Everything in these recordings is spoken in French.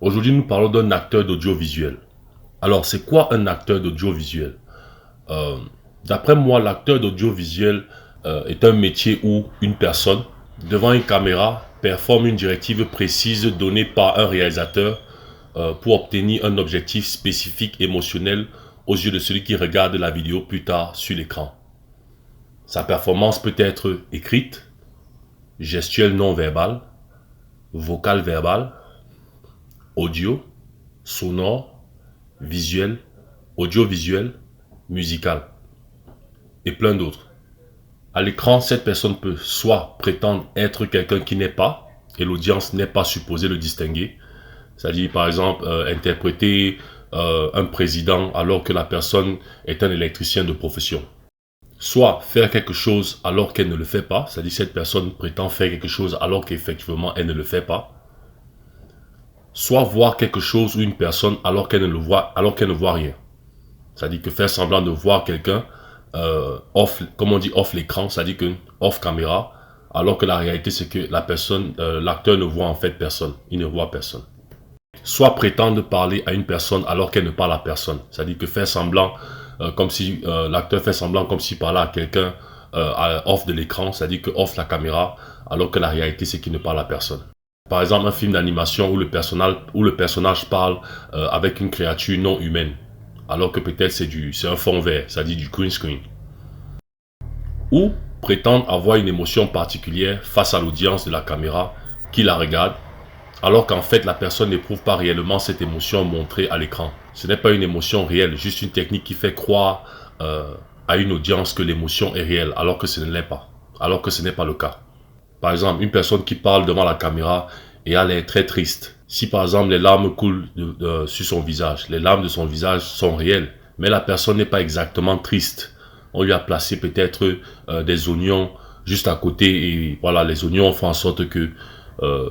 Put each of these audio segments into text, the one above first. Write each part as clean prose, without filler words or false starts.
Aujourd'hui, nous parlons d'un acteur d'audiovisuel. Alors, c'est quoi un acteur d'audiovisuel? euh, D'après moi, l'acteur d'audiovisuel est un métier où une personne, devant une caméra, performe une directive précise donnée par un réalisateur pour obtenir un objectif spécifique émotionnel aux yeux de celui qui regarde la vidéo plus tard sur l'écran. Sa performance peut être écrite, gestuelle non verbale, vocale verbale, audio, sonore, visuel, audiovisuel, musical et plein d'autres. À l'écran, cette personne peut soit prétendre être quelqu'un qui n'est pas, et l'audience n'est pas supposée le distinguer, c'est-à-dire par exemple interpréter un président alors que la personne est un électricien de profession. Soit faire quelque chose alors qu'elle ne le fait pas, c'est-à-dire cette personne prétend faire quelque chose alors qu'effectivement elle ne le fait pas. Soit voir quelque chose ou une personne alors qu'elle ne voit rien. C'est-à-dire que faire semblant de voir quelqu'un off, comme on dit off l'écran, c'est-à-dire que off caméra, alors que la réalité c'est que la personne, l'acteur ne voit en fait personne, il ne voit personne. Soit prétendre parler à une personne alors qu'elle ne parle à personne, c'est-à-dire que faire semblant, comme si l'acteur fait semblant comme s'il parlait à quelqu'un off de l'écran, c'est-à-dire que off la caméra, alors que la réalité c'est qu'il ne parle à personne. Par exemple, un film d'animation où le personnage parle avec une créature non humaine, alors que peut-être c'est un fond vert, c'est-à-dire du green screen. Ou prétendre avoir une émotion particulière face à l'audience de la caméra qui la regarde, alors qu'en fait la personne n'éprouve pas réellement cette émotion montrée à l'écran. Ce n'est pas une émotion réelle, juste une technique qui fait croire à une audience que l'émotion est réelle, alors que ce ne l'est pas, alors que ce n'est pas le cas. Par exemple, une personne qui parle devant la caméra et elle est très triste. Si par exemple les larmes coulent sur son visage, les larmes de son visage sont réelles, mais la personne n'est pas exactement triste. On lui a placé peut-être des oignons juste à côté et voilà, les oignons font en sorte que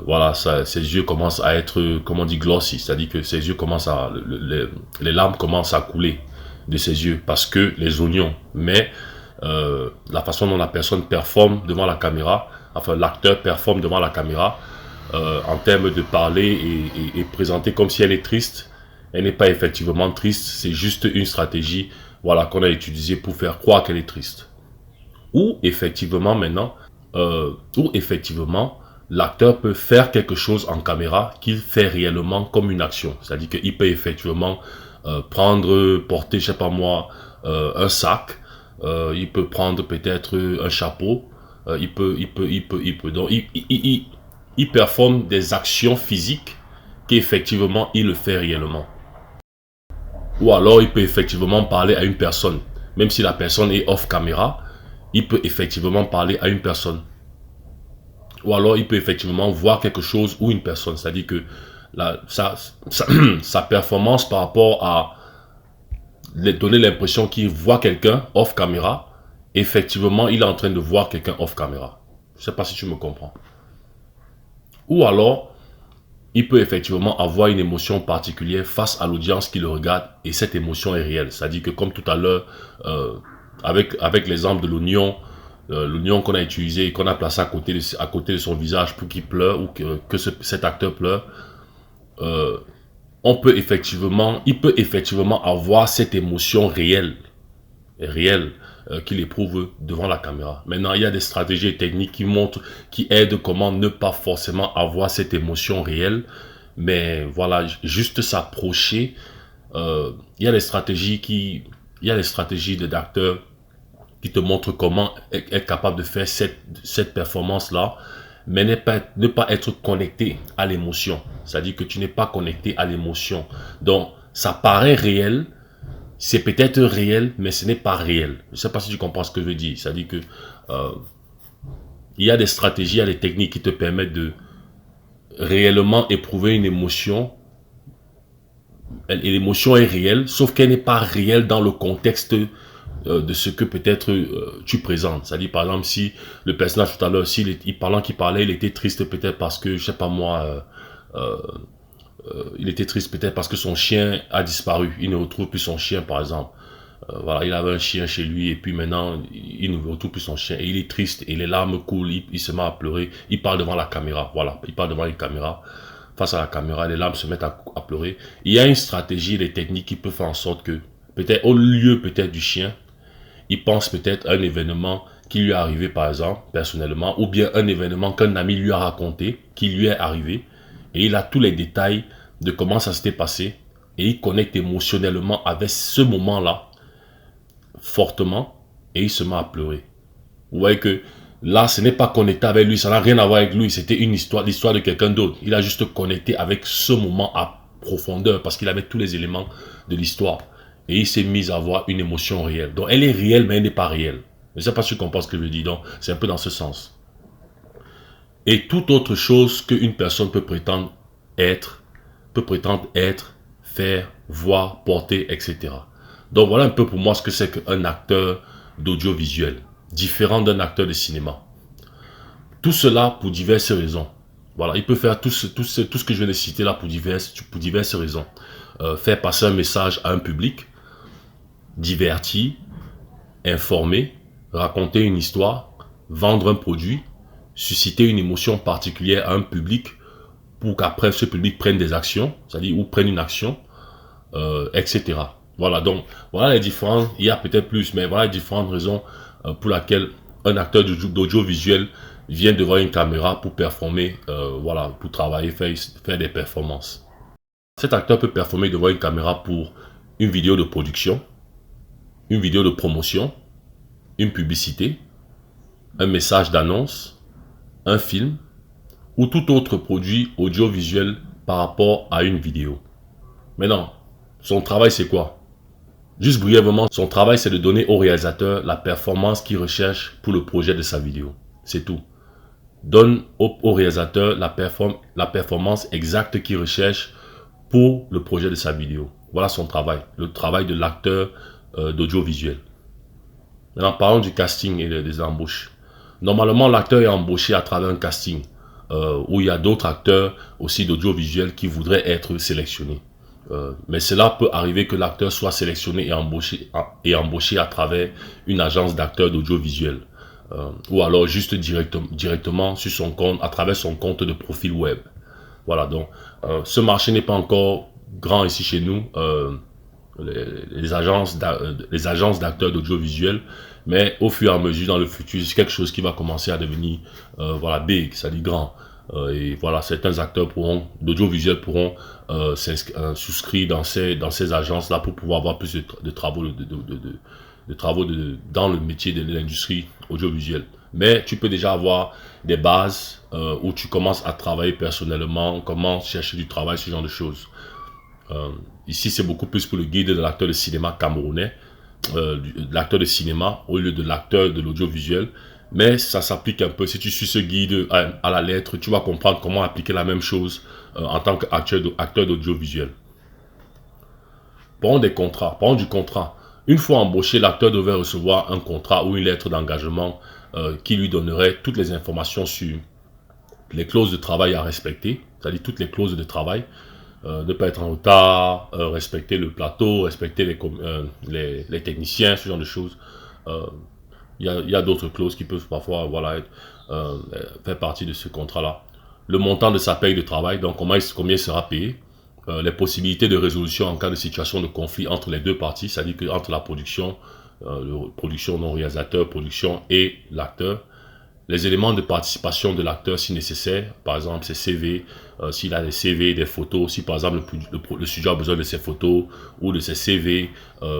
voilà, ses yeux commencent à être, comme on dit, glossy, c'est-à-dire que ses yeux commencent à, les larmes commencent à couler de ses yeux parce que les oignons. Mais la façon dont la personne performe devant la caméra, enfin l'acteur performe devant la caméra, en termes de parler et présenter comme si elle est triste, elle n'est pas effectivement triste, c'est juste une stratégie voilà, qu'on a utilisée pour faire croire qu'elle est triste. Ou effectivement maintenant, l'acteur peut faire quelque chose en caméra qu'il fait réellement comme une action. C'est-à-dire qu'il peut effectivement porter, je sais pas moi, un sac, il peut prendre peut-être un chapeau, donc il performe des actions physiques qu'effectivement il le fait réellement. Ou alors il peut effectivement parler à une personne. Même si la personne est off caméra, il peut effectivement parler à une personne. Ou alors il peut effectivement voir quelque chose ou une personne. C'est-à-dire que sa performance par rapport à donner l'impression qu'il voit quelqu'un off caméra, effectivement il est en train de voir quelqu'un off caméra. Je ne sais pas si tu me comprends. Ou alors, il peut effectivement avoir une émotion particulière face à l'audience qui le regarde et cette émotion est réelle. C'est-à-dire que comme tout à l'heure, avec l'exemple de l'oignon qu'on a utilisé et qu'on a placé à côté de son visage pour qu'il pleure ou que cet acteur pleure, il peut effectivement avoir cette émotion réelle qu'il éprouve devant la caméra. Maintenant, il y a des stratégies et techniques qui aident comment ne pas forcément avoir cette émotion réelle, mais voilà, juste s'approcher. Il y a des stratégies d'acteurs qui te montrent comment être capable de faire cette performance-là, mais ne pas être connecté à l'émotion. C'est-à-dire que tu n'es pas connecté à l'émotion. Donc, ça paraît réel, c'est peut-être réel, mais ce n'est pas réel. Je ne sais pas si tu comprends ce que je veux dire. C'est-à-dire que il y a des stratégies, il y a des techniques qui te permettent de réellement éprouver une émotion. Et l'émotion est réelle, sauf qu'elle n'est pas réelle dans le contexte de ce que peut-être tu présentes. C'est-à-dire, par exemple, si le personnage tout à l'heure, pendant qu'il parlait, il était triste peut-être parce que, je sais pas moi, il était triste peut-être parce que son chien a disparu. Il ne retrouve plus son chien, par exemple. Voilà, il avait un chien chez lui et puis maintenant, il ne retrouve plus son chien. Et il est triste et les larmes coulent, il se met à pleurer. Il parle devant la caméra. Voilà, il parle devant une caméra. face à la caméra, les larmes se mettent à pleurer. Il y a une stratégie, des techniques qui peuvent faire en sorte que, peut-être au lieu peut-être du chien, il pense peut-être à un événement qui lui est arrivé par exemple, personnellement, ou bien un événement qu'un ami lui a raconté, qui lui est arrivé, et il a tous les détails de comment ça s'était passé, et il connecte émotionnellement avec ce moment-là, fortement, et il se met à pleurer. Vous voyez que là, ce n'est pas connecté avec lui, ça n'a rien à voir avec lui, c'était une histoire, l'histoire de quelqu'un d'autre. Il a juste connecté avec ce moment à profondeur, parce qu'il avait tous les éléments de l'histoire. Et il s'est mis à avoir une émotion réelle. Donc elle est réelle, mais elle n'est pas réelle. Je ne sais pas si tu comprends ce que je dis, donc c'est un peu dans ce sens. Et toute autre chose qu'une personne peut prétendre être, faire, voir, porter, etc. Donc voilà un peu pour moi ce que c'est qu'un acteur d'audiovisuel, différent d'un acteur de cinéma. Tout cela pour diverses raisons. Voilà, il peut faire tout ce que je viens de citer là pour diverses raisons. Faire passer un message à un public, divertir, informer, raconter une histoire, vendre un produit, susciter une émotion particulière à un public pour qu'après ce public prenne des actions, c'est-à-dire ou prenne une action, etc. Voilà, donc voilà les différentes, il y a peut-être plus, mais voilà les différentes raisons pour lesquelles un acteur d'audiovisuel vient devant une caméra pour performer, voilà, pour travailler, faire des performances. Cet acteur peut performer devant une caméra pour une vidéo de production, une vidéo de promotion, une publicité, un message d'annonce, un film ou tout autre produit audiovisuel par rapport à une vidéo. Maintenant, son travail c'est quoi? Juste brièvement, son travail c'est de donner au réalisateur la performance qu'il recherche pour le projet de sa vidéo. C'est tout. Donne au réalisateur la performance exacte qu'il recherche pour le projet de sa vidéo. Voilà son travail, le travail de l'acteur d'audiovisuel. Maintenant, parlons du casting et des embauches. Normalement, l'acteur est embauché à travers un casting où il y a d'autres acteurs aussi d'audiovisuel qui voudraient être sélectionnés. Mais cela peut arriver que l'acteur soit sélectionné et embauché à travers une agence d'acteurs d'audiovisuel. Ou alors juste directement sur son compte, à travers son compte de profil web. Voilà, donc ce marché n'est pas encore grand ici chez nous, les agences d'acteurs d'audiovisuel, mais au fur et à mesure dans le futur, c'est quelque chose qui va commencer à devenir voilà, big, c'est-à-dire grand. Et voilà, certains acteurs d'audiovisuel pourront souscrire dans ces agences-là pour pouvoir avoir plus de travaux dans le métier de l'industrie audiovisuelle. Mais tu peux déjà avoir des bases où tu commences à travailler personnellement, comment chercher du travail, ce genre de choses. Ici, c'est beaucoup plus pour le guide de l'acteur de cinéma camerounais, l'acteur de cinéma au lieu de l'acteur de l'audiovisuel. Mais ça s'applique un peu. Si tu suis ce guide à la lettre, tu vas comprendre comment appliquer la même chose en tant qu'acteur d'audiovisuel. Parlons des contrats. Parlons du contrat. Une fois embauché, l'acteur devait recevoir un contrat ou une lettre d'engagement qui lui donnerait toutes les informations sur les clauses de travail à respecter, c'est-à-dire toutes les clauses de travail, ne pas être en retard, respecter le plateau, respecter les techniciens, ce genre de choses. Il y a d'autres clauses qui peuvent parfois voilà, faire partie de ce contrat-là. Le montant de sa paye de travail, donc combien il sera payé. Les possibilités de résolution en cas de situation de conflit entre les deux parties, c'est-à-dire que entre la production, non réalisateur, production et l'acteur. Les éléments de participation de l'acteur si nécessaire, par exemple ses CV, s'il a des CV, des photos, si par exemple le studio a besoin de ses photos ou de ses CV,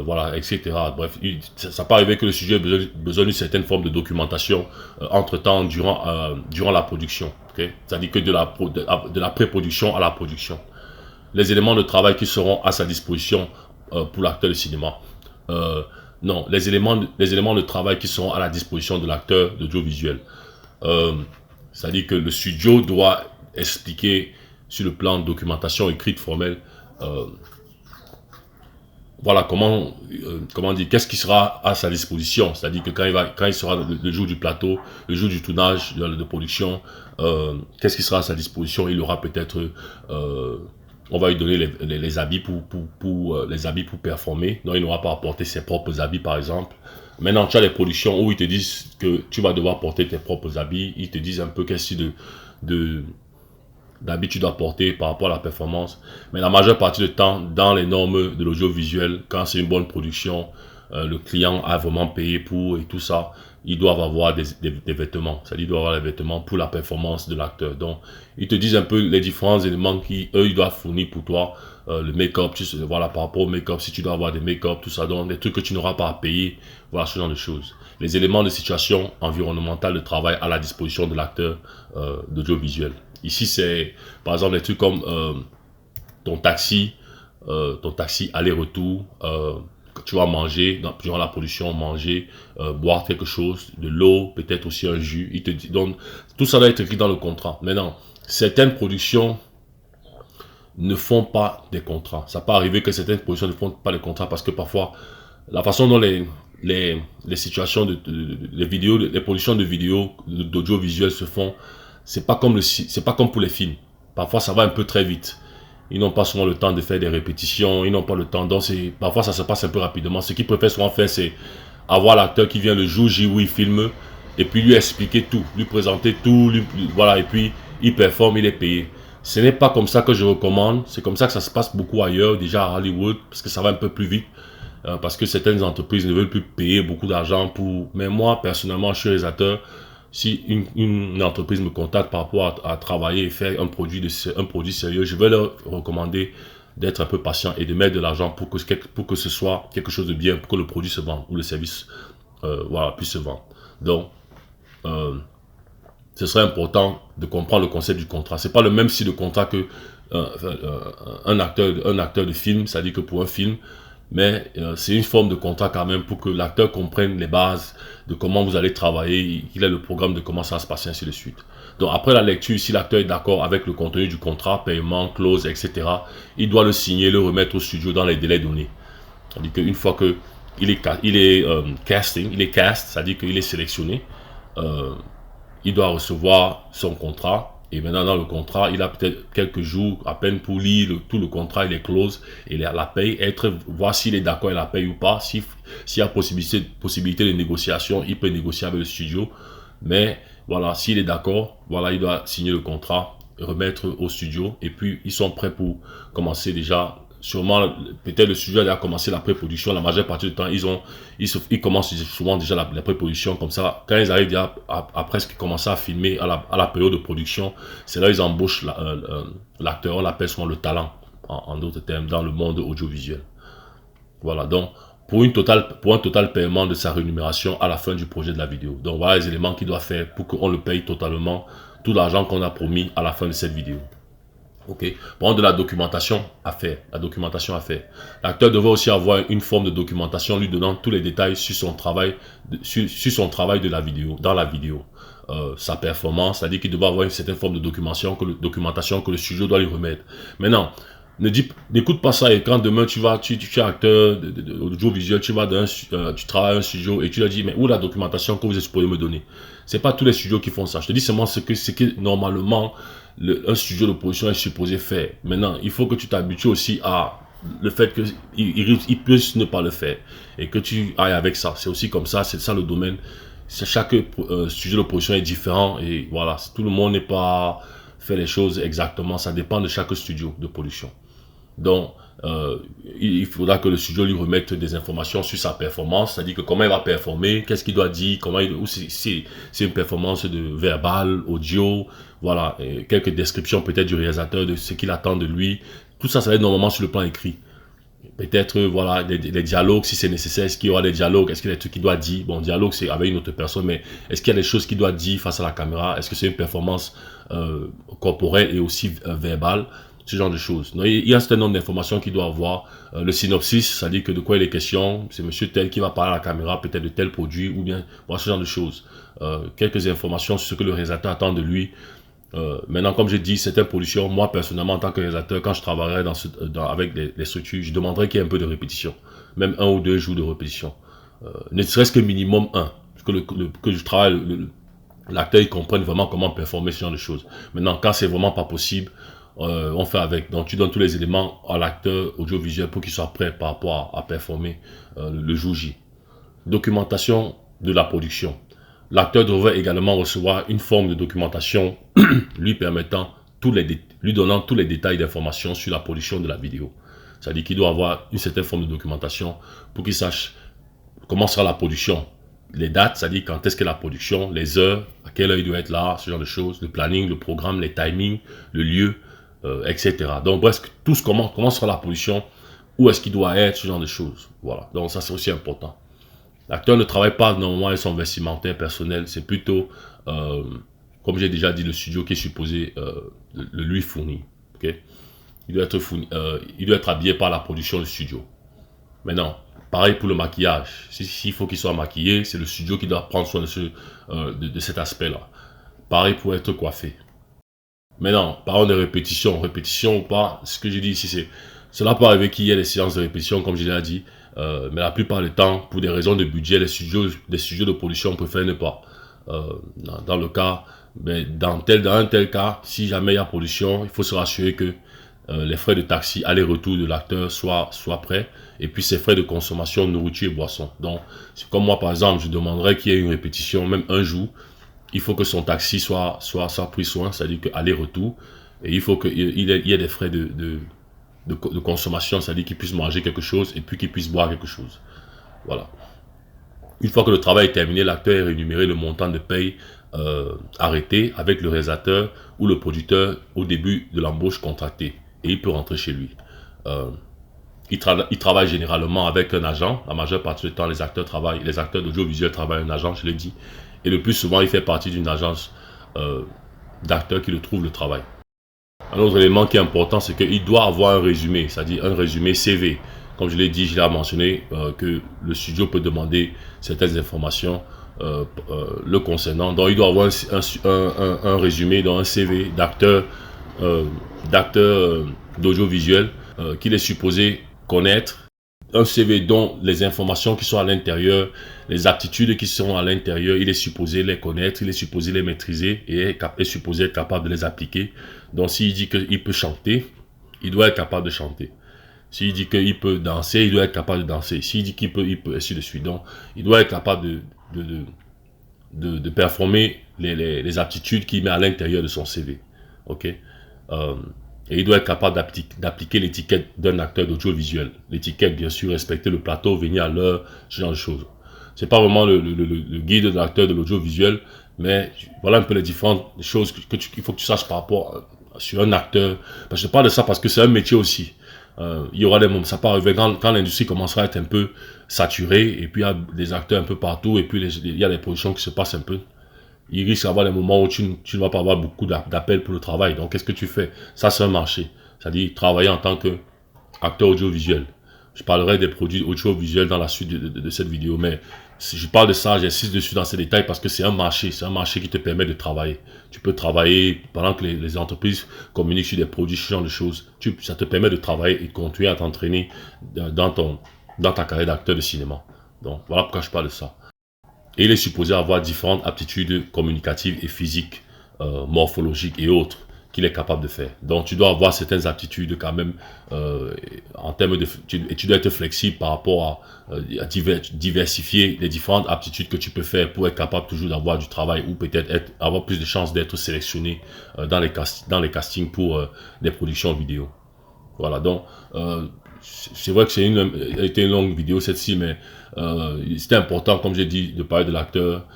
voilà, etc. Bref, ça peut arriver que le studio ait besoin d'une certaine forme de documentation entre-temps durant la production. Okay? C'est-à-dire que de la pré-production à la production. Les éléments de travail qui seront à sa disposition pour l'acteur de cinéma. Non, les éléments de travail qui seront à la disposition de l'acteur d'audiovisuel. C'est-à-dire que le studio doit expliquer sur le plan de documentation écrite formelle, voilà comment dire, qu'est-ce qui sera à sa disposition. C'est-à-dire que quand il sera le jour du plateau, le jour du tournage de production, qu'est-ce qui sera à sa disposition. Il aura peut-être on va lui donner les habits les habits pour performer. Non, il n'aura pas à porter ses propres habits, par exemple. Maintenant, tu as les productions où ils te disent que tu vas devoir porter tes propres habits. Ils te disent un peu qu'est-ce de d'habitude à porter par rapport à la performance. Mais la majeure partie du temps, dans les normes de l'audiovisuel, quand c'est une bonne production, le client a vraiment payé pour et tout ça, ils doivent avoir des vêtements. C'est-à-dire, ils doivent avoir les vêtements pour la performance de l'acteur. Donc, ils te disent un peu les différents éléments qu'eux, ils doivent fournir pour toi. Le make-up, voilà, par rapport au make-up, si tu dois avoir des make-up, tout ça, donc des trucs que tu n'auras pas à payer, voilà, ce genre de choses. Les éléments de situation environnementale de travail à la disposition de l'acteur d'audiovisuel. Ici, c'est, par exemple, des trucs comme ton taxi aller-retour, tu vas manger, durant la production, manger, boire quelque chose, de l'eau, peut-être aussi un jus. Il te dit, donc, tout ça doit être écrit dans le contrat. Maintenant, certaines productions ne font pas des contrats. Ça peut arriver que certaines productions ne font pas des contrats parce que parfois, la façon dont les situations les vidéos, les productions de vidéos, d'audiovisuel se font, c'est pas comme pour les films. Parfois, ça va un peu très vite. Ils n'ont pas souvent le temps de faire des répétitions, ils n'ont pas le temps. Donc, parfois, ça se passe un peu rapidement. Ce qu'ils préfèrent souvent faire, c'est avoir l'acteur qui vient le jour J où il filme et puis lui expliquer tout, lui présenter tout, voilà, et puis il performe, il est payé. Ce n'est pas comme ça que je recommande. C'est comme ça que ça se passe beaucoup ailleurs, déjà à Hollywood, parce que ça va un peu plus vite. Parce que certaines entreprises ne veulent plus payer beaucoup d'argent pour... Mais moi, personnellement, je suis réalisateur. Si une entreprise me contacte par rapport à travailler et faire un produit sérieux, je vais leur recommander d'être un peu patient et de mettre de l'argent pour que ce soit quelque chose de bien, pour que le produit se vende ou le service voilà, puisse se vendre. Donc, ce serait important de comprendre le concept du contrat. C'est pas le même style de contrat que un acteur de film, c'est-à-dire que pour un film, mais c'est une forme de contrat quand même pour que l'acteur comprenne les bases de comment vous allez travailler, il a le programme de comment ça va se passer, ainsi de suite. Donc après la lecture, si l'acteur est d'accord avec le contenu du contrat, paiement, clause, etc., il doit le signer, le remettre au studio dans les délais donnés. C'est-à-dire qu'une fois que il est casting, il est cast, c'est-à-dire qu'il est sélectionné, il doit recevoir son contrat. Et maintenant, dans le contrat, il a peut-être quelques jours à peine pour lire tout le contrat et les clauses et la paye, voir s'il est d'accord avec la paye ou pas. S'il y a possibilité de négociation, il peut négocier avec le studio. Mais voilà, s'il est d'accord, voilà, il doit signer le contrat, remettre au studio. Et puis, ils sont prêts pour commencer déjà. Sûrement, peut-être le studio a déjà commencé la pré-production. La majeure partie du temps, ils commencent souvent déjà la pré-production. Comme ça, quand ils arrivent déjà à presque commencer à filmer à la période de production, c'est là qu'ils embauchent l'acteur. On l'appelle souvent le talent, en d'autres termes, dans le monde audiovisuel. Voilà, donc pour un total paiement de sa rémunération à la fin du projet de la vidéo. Donc voilà les éléments qu'il doit faire pour qu'on le paye totalement, tout l'argent qu'on a promis à la fin de cette vidéo. Ok. Bon, de la documentation à faire. L'acteur devrait aussi avoir une forme de documentation lui donnant tous les détails sur son travail, sur son travail de la vidéo, dans la vidéo. Sa performance, c'est-à-dire qu'il devrait avoir une certaine forme de documentation que le studio doit lui remettre. Maintenant, n'écoute pas ça et quand demain tu es acteur audiovisuel, tu travailles à un studio et tu leur dis mais où la documentation que vous êtes supposé me donner? C'est pas tous les studios qui font ça. Je te dis seulement ce que normalement un studio de production est supposé faire. Maintenant, il faut que tu t'habitues aussi à le fait qu'il puisse ne pas le faire et que tu ailles avec ça. C'est aussi comme ça, c'est ça le domaine. Chaque studio de production est différent et voilà, tout le monde n'est pas fait les choses exactement. Ça dépend de chaque studio de production. Donc, il faudra que le studio lui remette des informations sur sa performance, c'est-à-dire que comment il va performer, qu'est-ce qu'il doit dire, c'est une performance de verbal, audio, voilà, et quelques descriptions peut-être du réalisateur de ce qu'il attend de lui. Tout ça, ça va être normalement sur le plan écrit. Peut-être, voilà, des dialogues, si c'est nécessaire, est-ce qu'il y aura des dialogues, est-ce qu'il y a des trucs qu'il doit dire, bon, dialogue c'est avec une autre personne, mais est-ce qu'il y a des choses qu'il doit dire face à la caméra, est-ce que c'est une performance corporelle et aussi verbale, ce genre de choses. Donc, il y a un certain nombre d'informations qu'il doit avoir. Le synopsis, c'est-à-dire que de quoi il est question, c'est monsieur tel qui va parler à la caméra, peut-être de tel produit, ou bien, voilà, ce genre de choses. Quelques informations sur ce que le réalisateur attend de lui. Maintenant, comme j'ai dit, certaines productions, moi personnellement, en tant que réalisateur, quand je travaillerai avec les structures, je demanderais qu'il y ait un peu de répétition. Même 1 ou 2 jours de répétition. Ne serait-ce que minimum 1. Que je travaille, l'acteur il comprenne vraiment comment performer ce genre de choses. Maintenant, quand c'est vraiment pas possible, on fait avec. Donc, tu donnes tous les éléments à l'acteur audiovisuel pour qu'il soit prêt par rapport à performer le jour J. Documentation de la production. L'acteur devrait également recevoir une forme de documentation lui permettant tous lui donnant tous les détails d'informations sur la production de la vidéo. C'est-à-dire qu'il doit avoir une certaine forme de documentation pour qu'il sache comment sera la production. Les dates, c'est-à-dire quand est-ce que la production, les heures, à quelle heure il doit être là, ce genre de choses, le planning, le programme, les timings, le lieu, etc. Donc bref, tout ce comment sera la production, où est-ce qu'il doit être, ce genre de choses. Voilà, donc ça c'est aussi important. L'acteur ne travaille pas normalement avec son vestimentaire personnel, c'est plutôt, comme j'ai déjà dit, le studio qui est supposé le lui fournir. Okay? Il doit être habillé par la production du studio. Maintenant, pareil pour le maquillage. S'il faut qu'il soit maquillé, c'est le studio qui doit prendre soin de cet aspect-là. Pareil pour être coiffé. Maintenant, parlons de répétition. Répétition ou pas, ce que j'ai dit ici, cela peut arriver qu'il y ait des séances de répétition, comme je l'ai dit. Mais la plupart du temps, pour des raisons de budget, les studios de production préfèrent ne pas. Dans le cas, mais dans un tel cas, si jamais il y a production, il faut se rassurer que les frais de taxi, aller-retour de l'acteur soient prêts. Et puis ses frais de consommation, nourriture et boisson. Donc, c'est comme moi par exemple, je demanderais qu'il y ait une répétition, même un jour. Il faut que son taxi soit pris soin, c'est-à-dire qu'aller-retour. Et il faut qu'il y ait des frais de consommation, c'est-à-dire qu'il puisse manger quelque chose et puis qu'il puisse boire quelque chose. Voilà. Une fois que le travail est terminé, l'acteur est rémunéré le montant de paye arrêté avec le réalisateur ou le producteur au début de l'embauche contractée. Et il peut rentrer chez lui. Il travaille généralement avec un agent. La majeure partie du temps, les acteurs d'audiovisuel travaillent avec un agent, je l'ai dit. Et le plus souvent, il fait partie d'une agence d'acteurs qui le trouve le travail. Un autre élément qui est important, c'est qu'il doit avoir un résumé, c'est-à-dire un résumé CV. Comme je l'ai dit, je l'ai mentionné, que le studio peut demander certaines informations le concernant. Donc, il doit avoir un résumé, donc un CV d'acteur d'audiovisuel qu'il est supposé connaître, un CV dont les informations qui sont à l'intérieur, les aptitudes qui sont à l'intérieur, il est supposé les connaître, il est supposé les maîtriser et est supposé être capable de les appliquer. Donc s'il dit qu'il peut chanter, il doit être capable de chanter. S'il dit qu'il peut danser, il doit être capable de danser. S'il dit qu'il peut, ainsi de suite. Donc il doit être capable de performer les aptitudes qu'il met à l'intérieur de son CV. Ok? Et il doit être capable d'appliquer l'étiquette d'un acteur d'audiovisuel. L'étiquette, bien sûr, respecter le plateau, venir à l'heure, ce genre de choses. C'est pas vraiment le guide de l'acteur de l'audiovisuel, mais voilà un peu les différentes choses qu'il faut que tu saches par rapport sur un acteur. Parce que je parle de ça parce que c'est un métier aussi. Il y aura des moments, ça peut arriver quand l'industrie commencera à être un peu saturée, et puis il y a des acteurs un peu partout, et puis il y a des productions qui se passent un peu. Il risque d'avoir des moments où tu ne vas pas avoir beaucoup d'appels pour le travail. Donc, qu'est-ce que tu fais? Ça, c'est un marché. C'est-à-dire travailler en tant qu'acteur audiovisuel. Je parlerai des produits audiovisuels dans la suite de cette vidéo. Mais si je parle de ça, j'insiste dessus dans ces détails parce que c'est un marché. C'est un marché qui te permet de travailler. Tu peux travailler pendant que les entreprises communiquent sur des produits, ce genre de choses. Ça te permet de travailler et de continuer à t'entraîner dans ta carrière d'acteur de cinéma. Donc, voilà pourquoi je parle de ça. Et il est supposé avoir différentes aptitudes communicatives et physiques, morphologiques et autres qu'il est capable de faire. Donc tu dois avoir certaines aptitudes quand même en termes et tu dois être flexible par rapport à diversifier les différentes aptitudes que tu peux faire pour être capable toujours d'avoir du travail ou peut-être avoir plus de chances d'être sélectionné dans les castings pour des productions vidéo. Voilà, donc c'est vrai que c'est été une longue vidéo cette-ci, mais c'était important, comme j'ai dit, de parler de l'acteur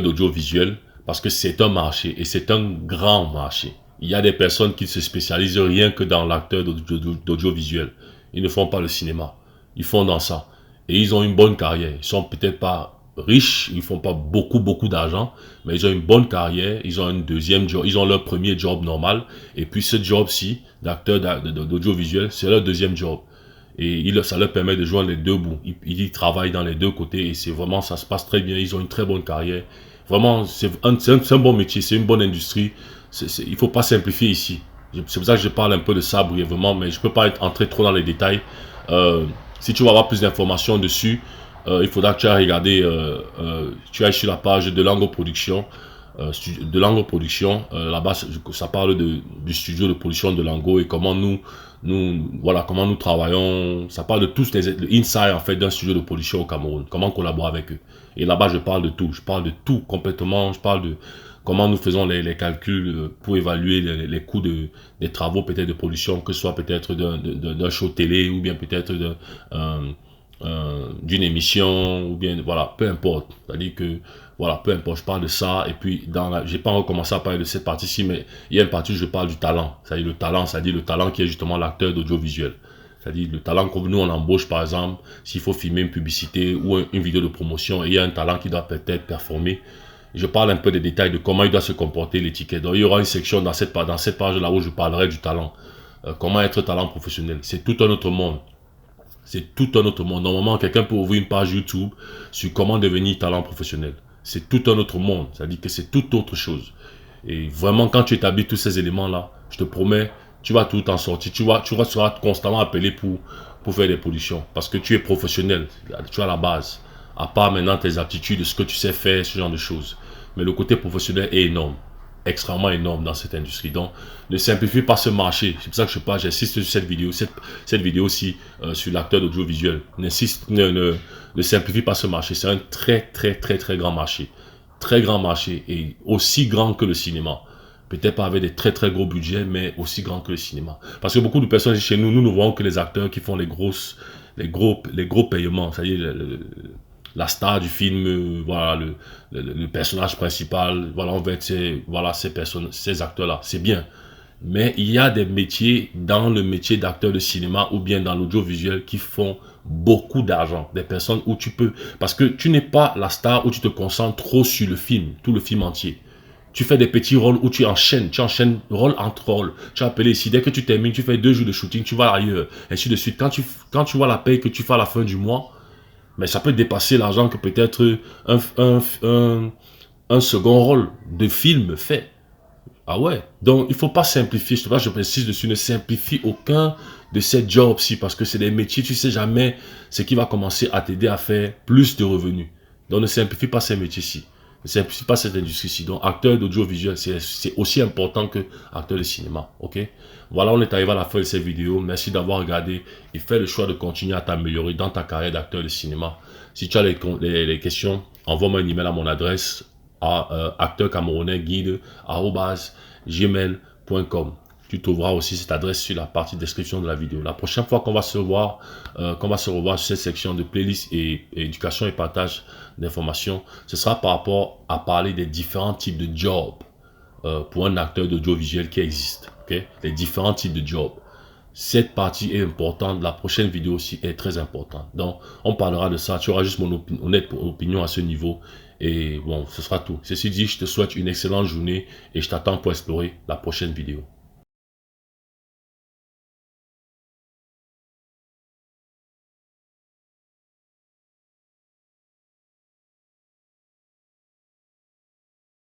d'audiovisuel, parce que c'est un marché, et c'est un grand marché. Il y a des personnes qui se spécialisent rien que dans l'acteur d'audiovisuel. Ils ne font pas le cinéma, ils font dans ça. Et ils ont une bonne carrière, ils sont peut-être pas riches, ils font pas beaucoup d'argent, mais ils ont une bonne carrière, ils ont un deuxième job, ils ont leur premier job normal, et puis ce job-ci, d'acteur d'audiovisuel, c'est leur deuxième job. Et ça leur permet de joindre les deux bouts. Ils travaillent dans les deux côtés, et c'est vraiment, ça se passe très bien, ils ont une très bonne carrière. Vraiment, c'est un bon métier, c'est une bonne industrie, il faut pas simplifier ici. C'est pour ça que je parle un peu de ça brièvement, mais je peux pas entrer trop dans les détails. Si tu veux avoir plus d'informations dessus, il faudra que tu ailles regarder, tu ailles sur la page de Lango Production. Là-bas, ça parle du studio de production de Lango et comment comment nous travaillons. Ça parle de tous les inside en fait d'un studio de production au Cameroun, comment collaborer avec eux. Et là-bas, je parle de tout complètement. Je parle comment nous faisons les calculs pour évaluer les coûts des travaux peut-être de production, que ce soit peut-être d'un show télé ou bien peut-être d'une émission ou bien voilà, peu importe. C'est-à-dire que voilà, peu importe, je parle de ça et puis j'ai pas encore commencé à parler de cette partie-ci, mais il y a une partie où je parle du talent. C'est-à-dire le talent qui est justement l'acteur d'audiovisuel. C'est-à-dire le talent que nous on embauche par exemple, s'il faut filmer une publicité ou une vidéo de promotion et il y a un talent qui doit peut-être performer. Je parle un peu des détails de comment il doit se comporter l'étiquette. Donc il y aura une section dans cette page-là où je parlerai du talent. Comment être talent professionnel. C'est tout un autre monde. C'est tout un autre monde. Normalement, quelqu'un peut ouvrir une page YouTube sur comment devenir talent professionnel. C'est tout un autre monde. C'est-à-dire que c'est toute autre chose. Et vraiment, quand tu établis tous ces éléments-là, je te promets, tu vas tout en sortir. Tu seras constamment appelé pour faire des productions. Parce que tu es professionnel. Tu as la base. À part maintenant tes aptitudes, ce que tu sais faire, ce genre de choses. Mais le côté professionnel est énorme. Extrêmement énorme dans cette industrie. Donc, ne simplifie pas ce marché. C'est pour ça que j'insiste sur cette vidéo. Cette vidéo-ci sur l'acteur d'audiovisuel. Ne simplifie pas ce marché. C'est un très, très, très, très grand marché. Très grand marché et aussi grand que le cinéma. Peut-être pas avec des très très gros budgets, mais aussi grand que le cinéma. Parce que beaucoup de personnes chez nous, nous ne voyons que les acteurs qui font les gros paiements. C'est-à-dire la star du film, voilà, le personnage principal, voilà, on va être ces acteurs-là. C'est bien. Mais il y a des métiers dans le métier d'acteur de cinéma ou bien dans l'audiovisuel qui font beaucoup d'argent. Des personnes où tu peux... Parce que tu n'es pas la star où tu te concentres trop sur le film, tout le film entier. Tu fais des petits rôles où tu enchaînes rôle entre rôle. Tu as appelé ici, dès que tu termines, tu fais 2 jours de shooting, tu vas ailleurs, ainsi de suite. Quand tu vois la paye que tu fais à la fin du mois, mais ça peut dépasser l'argent que peut-être un second rôle de film fait. Ah ouais. Donc, il ne faut pas simplifier. Je précise dessus, ne simplifie aucun de ces jobs-ci parce que c'est des métiers, tu ne sais jamais ce qui va commencer à t'aider à faire plus de revenus. Donc, ne simplifie pas ces métiers-ci. Ne simplifie pas cette industrie-ci. Donc, acteur d'audiovisuel, c'est aussi important que acteur de cinéma. Ok? Voilà, on est arrivé à la fin de cette vidéo. Merci d'avoir regardé et fais le choix de continuer à t'améliorer dans ta carrière d'acteur de cinéma. Si tu as les questions, envoie-moi un email à mon adresse à acteurcamerounais-guide@gmail.com. Tu trouveras aussi cette adresse sur la partie description de la vidéo. La prochaine fois qu'on va se revoir sur cette section de playlist et éducation et partage d'informations, ce sera par rapport à parler des différents types de jobs pour un acteur d'audiovisuel qui existe. Okay? Les différents types de jobs. Cette partie est importante. La prochaine vidéo aussi est très importante. Donc, on parlera de ça. Tu auras juste mon honnête opinion à ce niveau. Et bon, ce sera tout. Ceci dit, je te souhaite une excellente journée et je t'attends pour explorer la prochaine vidéo.